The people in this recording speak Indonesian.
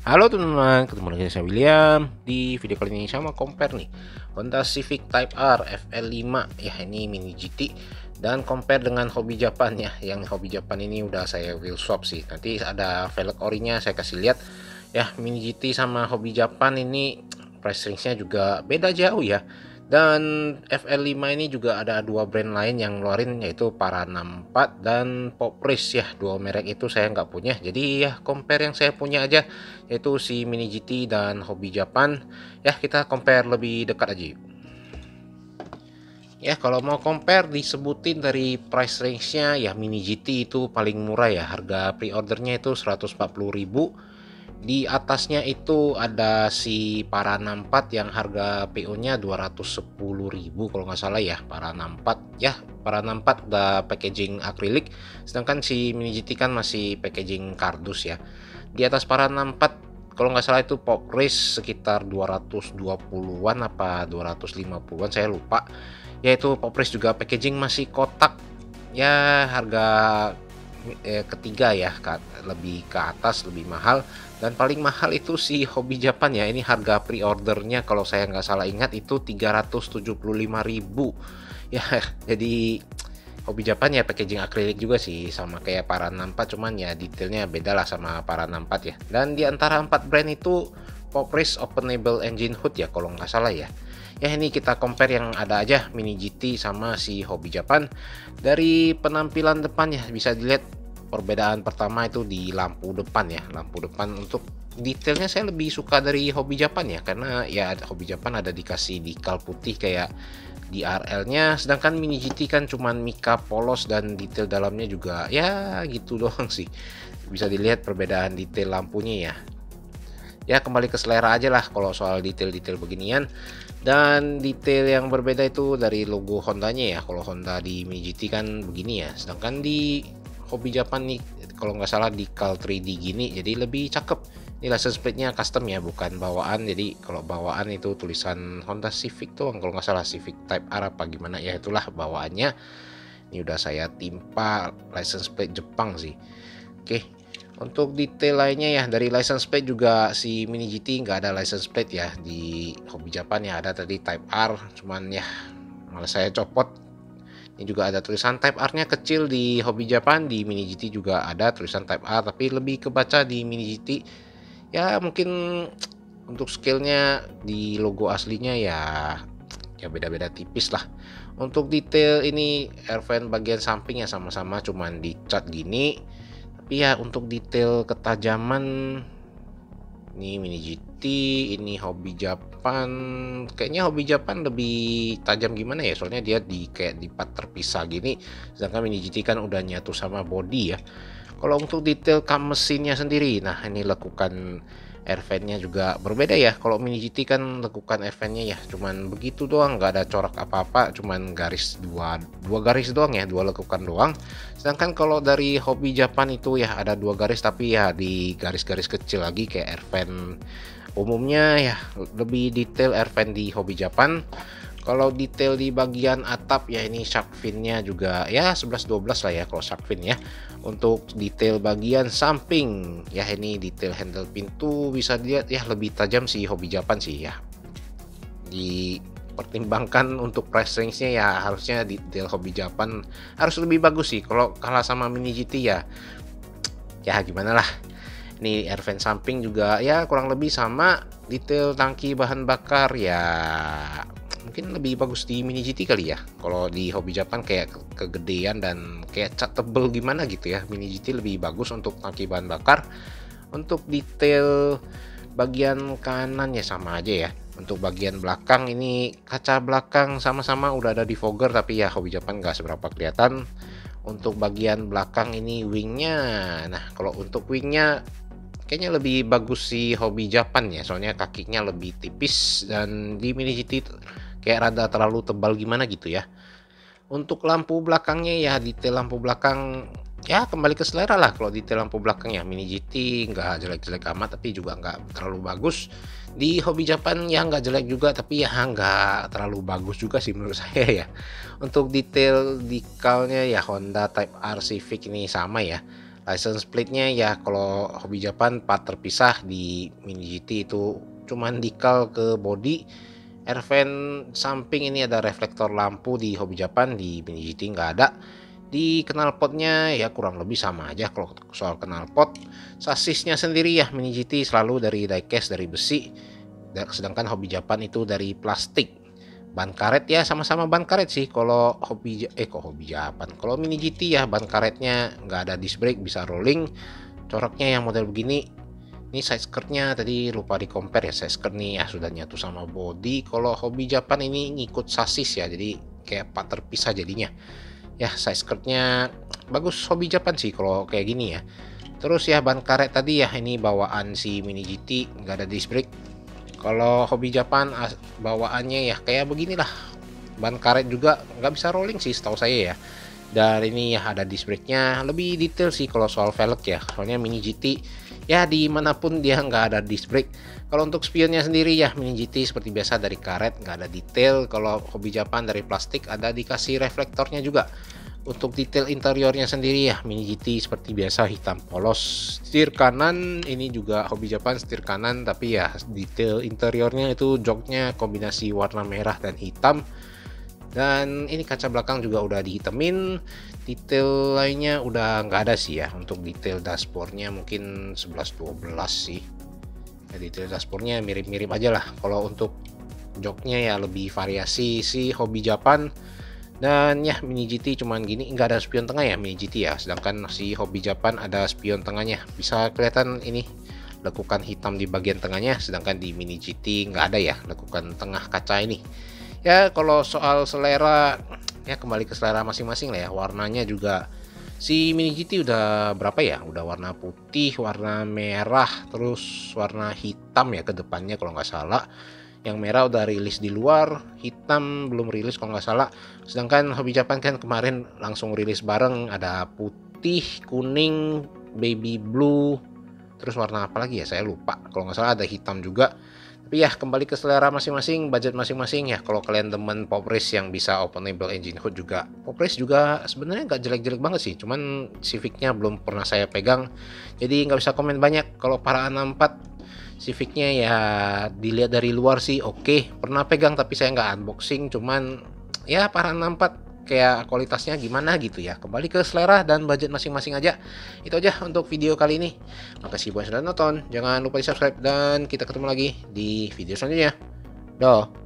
Halo teman-teman, ketemu lagi saya William. Di video kali ini sama compare nih Honda Civic Type R FL5 ya, ini mini GT, dan compare dengan Hobby Japan ya. Yang Hobby Japan ini udah saya wheel swap sih. Nanti ada velg orinya saya kasih lihat ya. Mini GT sama Hobby Japan ini price range-nya juga beda jauh ya. Dan FL5 ini juga ada dua brand lain yang ngeluarin, yaitu Parana 4 dan Popris ya. Dua merek itu saya nggak punya, jadi ya compare yang saya punya aja, yaitu si Mini GT dan Hobby Japan. Ya, kita compare lebih dekat aja yuk. Ya, kalau mau compare disebutin dari price range-nya ya, Mini GT itu paling murah ya. Harga pre-ordernya itu 140.000. Di atasnya itu ada si Parana 4 yang harga PO-nya 210.000 kalau nggak salah ya. Parana 4 ya, Parana 4 udah packaging akrilik, sedangkan si Mini GT kan masih packaging kardus ya. Di atas Parana 4 kalau nggak salah itu Pop Race sekitar 220-an apa 250-an, saya lupa. Yaitu Pop Race juga packaging masih kotak ya. Harga ketiga ya, lebih ke atas, lebih mahal. Dan paling mahal itu si Hobby Japan ya. Ini harga pre-ordernya kalau saya nggak salah ingat itu 375.000 ya. Jadi Hobby Japan ya packaging akrilik juga sih, sama kayak Parana 4, cuman ya detailnya beda lah sama Parana 4 ya. Dan di antara 4 brand itu Pop Race openable engine hood ya kalau nggak salah ya. Ya, ini kita compare yang ada aja, Mini GT sama si Hobby Japan. Dari penampilan depan ya bisa dilihat perbedaan pertama itu di lampu depan ya. Lampu depan untuk detailnya saya lebih suka dari Hobby Japan ya, karena ya Hobby Japan ada dikasih decal putih kayak di RL-nya, sedangkan Mini GT kan cuman mika polos dan detail dalamnya juga ya gitu doang sih. Bisa dilihat perbedaan detail lampunya ya. Ya, kembali ke selera aja lah kalau soal detail-detail beginian. Dan detail yang berbeda itu dari logo Hondanya ya. Kalau Honda di Mini GT kan begini ya, sedangkan di Hobby Japan nih kalau nggak salah di decal 3D gini, jadi lebih cakep. Ini license plate-nya custom ya, bukan bawaan. Jadi kalau bawaan itu tulisan Honda Civic tuh kalau nggak salah Civic Type R apa gimana ya, itulah bawaannya. Ini udah saya timpa license plate Jepang sih. Oke, untuk detail lainnya ya, dari license plate juga si Mini GT nggak ada license plate ya. Di Hobby Japan ya ada tadi Type R, cuman ya malah saya copot. Ini juga ada tulisan Type R-nya kecil di Hobby Japan, di Mini GT juga ada tulisan Type R tapi lebih kebaca di Mini GT. Ya mungkin untuk scale-nya di logo aslinya ya beda-beda tipis lah. Untuk detail ini air vent bagian samping ya sama-sama cuman dicat gini. Tapi ya untuk detail ketajaman, ini Mini GT, ini Hobby Japan. Kayaknya Hobby Japan lebih tajam gimana ya, soalnya dia kayak di part terpisah gini, sedangkan Mini GT kan udah nyatu sama body ya. Kalau untuk detail kam mesinnya sendiri, nah ini lekukan air ventnya juga berbeda ya. Kalau Mini GT kan lekukan air ventnya ya cuman begitu doang, nggak ada corak apa-apa, cuman garis dua garis doang ya, dua lekukan doang. Sedangkan kalau dari Hobby Japan itu ya ada dua garis, tapi ya di garis-garis kecil lagi kayak air vent umumnya ya. Lebih detail air vent di Hobby Japan. Kalau detail di bagian atap ya, ini shark fin-nya juga ya 11-12 lah ya kalau shark fin ya. Untuk detail bagian samping ya, ini detail handle pintu bisa dilihat ya lebih tajam si Hobby Japan sih ya. Dipertimbangkan untuk price range-nya ya harusnya detail Hobby Japan harus lebih bagus sih. Kalau kalah sama Mini GT ya gimana lah. Ini air vent samping juga ya kurang lebih sama. Detail tangki bahan bakar ya mungkin lebih bagus di Mini GT kali ya. Kalau di Hobby Japan kayak kegedean dan kayak cat tebel gimana gitu ya. Mini GT lebih bagus untuk tangki bahan bakar. Untuk detail bagian kanan ya sama aja ya. Untuk bagian belakang ini kaca belakang sama-sama udah ada di fogger, tapi ya Hobby Japan nggak seberapa kelihatan. Untuk bagian belakang ini wingnya, nah kalau untuk wingnya kayaknya lebih bagus si Hobby Japan ya, soalnya kakinya lebih tipis dan di Mini GT kayak rada terlalu tebal gimana gitu ya. Untuk lampu belakangnya ya, detail lampu belakang ya kembali ke selera lah. Kalau detail lampu belakang ya Mini GT nggak jelek-jelek amat, tapi juga nggak terlalu bagus. Di Hobby Japan ya nggak jelek juga, tapi ya nggak terlalu bagus juga sih menurut saya ya. Untuk detail decalnya ya Honda Type R Civic ini sama ya, License plate-nya ya kalau Hobi Japan part terpisah, di Mini GT itu cuman decal ke body. Air vent samping ini ada reflektor lampu di Hobi Japan, di Mini GT nggak ada. Di knalpotnya ya kurang lebih sama aja kalau soal knalpot. Sasisnya sendiri ya Mini GT selalu dari diecast dari besi, sedangkan Hobi Japan itu dari plastik. Ban karet ya sama-sama ban karet sih kalau Hobi Japan. Kalau Mini GT ya ban karetnya nggak ada disc brake, bisa rolling. Coraknya yang model begini. Ini side skirtnya tadi lupa di compare ya, side skirt nih ya sudah nyatu sama body. Kalau Hobi Japan ini ngikut sasis ya, jadi kayak part terpisah jadinya. Ya side skirtnya bagus Hobi Japan sih kalau kayak gini ya. Terus ya ban karet tadi ya, ini bawaan si Mini GT nggak ada disc brake. Kalau Hobi Japan bawaannya ya kayak beginilah, ban karet juga nggak bisa rolling sih setahu saya ya. Dan ini ya ada disc brake-nya, lebih detail sih kalau soal velg ya, soalnya Mini GT ya dimanapun dia nggak ada disc brake. Kalau untuk spionnya sendiri ya Mini GT seperti biasa dari karet, nggak ada detail. Kalau Hobi Japan dari plastik, ada dikasih reflektornya juga. Untuk detail interiornya sendiri ya Mini GT seperti biasa hitam polos. Setir kanan ini juga Hobi Japan setir kanan, tapi ya detail interiornya itu joknya kombinasi warna merah dan hitam. Dan ini kaca belakang juga udah dihitamin. Detail lainnya udah nggak ada sih ya. Untuk detail dashboardnya mungkin 11-12 sih ya, detail dashboardnya mirip-mirip aja lah. Kalau untuk joknya ya lebih variasi si Hobi Japan. Dan ya Mini GT cuman gini, nggak ada spion tengah ya Mini GT ya, sedangkan si Hobi Japan ada spion tengahnya, bisa kelihatan ini lekukan hitam di bagian tengahnya, sedangkan di Mini GT nggak ada ya lekukan tengah kaca ini. Ya kalau soal selera ya kembali ke selera masing-masing lah ya. Warnanya juga si Mini GT udah berapa ya, udah warna putih, warna merah, terus warna hitam ya ke depannya kalau nggak salah. Yang merah udah rilis di luar, hitam belum rilis kalau nggak salah. Sedangkan Hobi Japan kan kemarin langsung rilis bareng, ada putih, kuning, baby blue, terus warna apa lagi ya saya lupa. Kalau nggak salah ada hitam juga. Tapi ya kembali ke selera masing-masing, budget masing-masing ya. Kalau kalian demen Pop Race yang bisa openable engine hood juga, Pop Race juga sebenarnya nggak jelek-jelek banget sih. Cuman Civicnya belum pernah saya pegang, jadi nggak bisa komen banyak. Kalau para 64 Civicnya ya dilihat dari luar sih oke. Pernah pegang tapi saya nggak unboxing. Cuman ya para 64 kayak kualitasnya gimana gitu ya. Kembali ke selera dan budget masing-masing aja. Itu aja untuk video kali ini. Makasih buat sudah nonton. Jangan lupa di subscribe dan kita ketemu lagi di video selanjutnya. Dah.